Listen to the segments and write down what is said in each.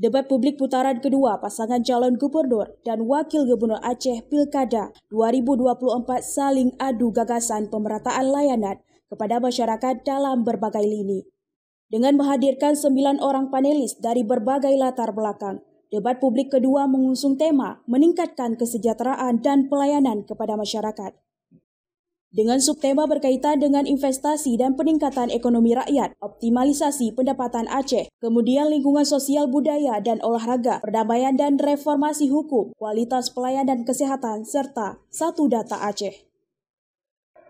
Debat publik putaran kedua pasangan calon gubernur dan wakil gubernur Aceh Pilkada 2024 saling adu gagasan pemerataan layanan kepada masyarakat dalam berbagai lini. Dengan menghadirkan 9 orang panelis dari berbagai latar belakang, debat publik kedua mengusung tema meningkatkan kesejahteraan dan pelayanan kepada masyarakat. Dengan subtema berkaitan dengan investasi dan peningkatan ekonomi rakyat, optimalisasi pendapatan Aceh, kemudian lingkungan sosial budaya dan olahraga, perdamaian dan reformasi hukum, kualitas pelayanan kesehatan, serta satu data Aceh.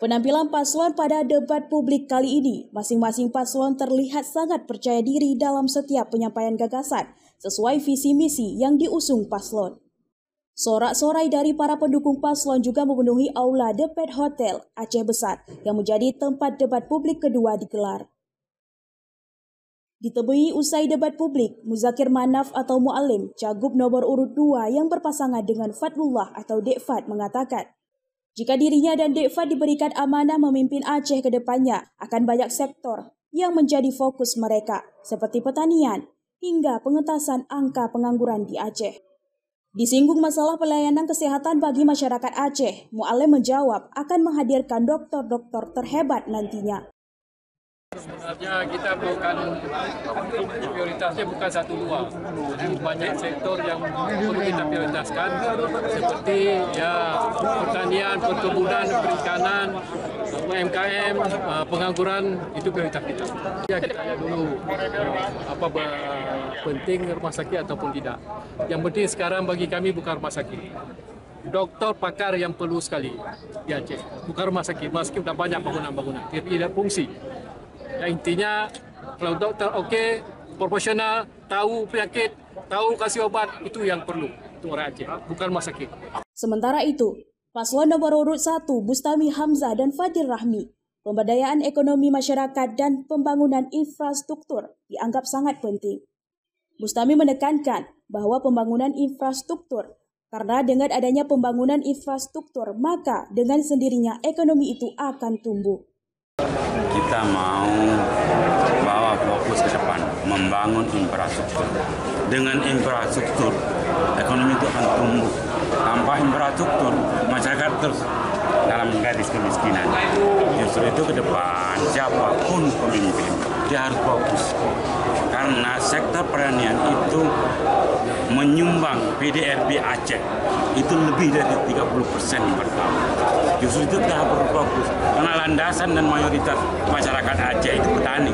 Penampilan paslon pada debat publik kali ini, masing-masing paslon terlihat sangat percaya diri dalam setiap penyampaian gagasan sesuai visi misi yang diusung paslon. Sorak-sorai dari para pendukung paslon juga memenuhi aula The Pet Hotel Aceh Besar yang menjadi tempat debat publik kedua digelar. Ditemui usai debat publik, Muzakir Manaf atau Mu'alim, cagup nomor urut 2 yang berpasangan dengan Fadlullah atau Dek Fad mengatakan, jika dirinya dan Dek Fad diberikan amanah memimpin Aceh ke depannya, akan banyak sektor yang menjadi fokus mereka, seperti pertanian hingga pengentasan angka pengangguran di Aceh. Disinggung masalah pelayanan kesehatan bagi masyarakat Aceh, Mu'alim menjawab akan menghadirkan dokter-dokter terhebat nantinya. Sebenarnya kita bukan prioritasnya bukan satu dua, jadi banyak sektor yang perlu kita prioritaskan seperti pertanian, perkebunan, perikanan, UMKM, pengangguran itu prioritas kita. Ya kita lihat dulu apa penting rumah sakit ataupun tidak. Yang penting sekarang bagi kami bukan rumah sakit. Dokter pakar yang perlu sekali di Aceh, bukan rumah sakit. Rumah sakit sudah banyak bangunan-bangunan, tidak fungsi. Ya, intinya kalau dokter oke, profesional, tahu penyakit, tahu kasih obat, itu yang perlu untuk orang Aceh, bukan rumah sakit. Sementara itu, paslon nomor urut 1 Bustami Hamzah dan Fadil Rahmi, pemberdayaan ekonomi masyarakat dan pembangunan infrastruktur dianggap sangat penting. Bustami menekankan bahwa pembangunan infrastruktur, karena dengan adanya pembangunan infrastruktur, maka dengan sendirinya ekonomi itu akan tumbuh. Kita mau bawa fokus ke depan, membangun infrastruktur. Dengan infrastruktur, ekonomi itu akan tumbuh. Tanpa infrastruktur, masyarakat terus dalam garis kemiskinan. Justru itu ke depan, siapapun pemimpin, dia harus fokus. Karena sektor pertanian itu menyumbang PDRB Aceh itu lebih dari 30% per tahun. Justru itu kita harus berfokus karena landasan dan mayoritas masyarakat Aceh itu petani.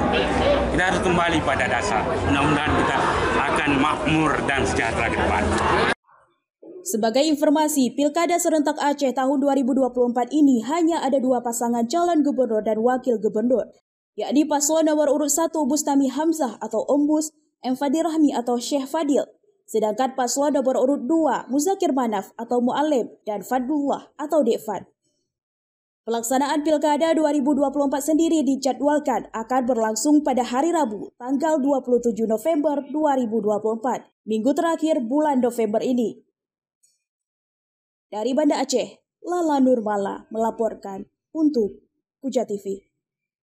Kita harus kembali pada dasar. Mudah-mudahan kita akan makmur dan sejahtera ke depan. Sebagai informasi, Pilkada Serentak Aceh tahun 2024 ini hanya ada 2 pasangan calon gubernur dan wakil gubernur, yakni paslon nomor urut 1 Bustami Hamzah atau Ombus, M. Fadil Rahmi atau Syekh Fadil, sedangkan paslon nomor urut 2 Muzakir Manaf atau Mu'alim dan Fadlullah atau Dek Fad. Pelaksanaan Pilkada 2024 sendiri dijadwalkan akan berlangsung pada hari Rabu, tanggal 27 November 2024, minggu terakhir bulan November ini. Dari Banda Aceh, Lala Nurmala melaporkan untuk Puja TV.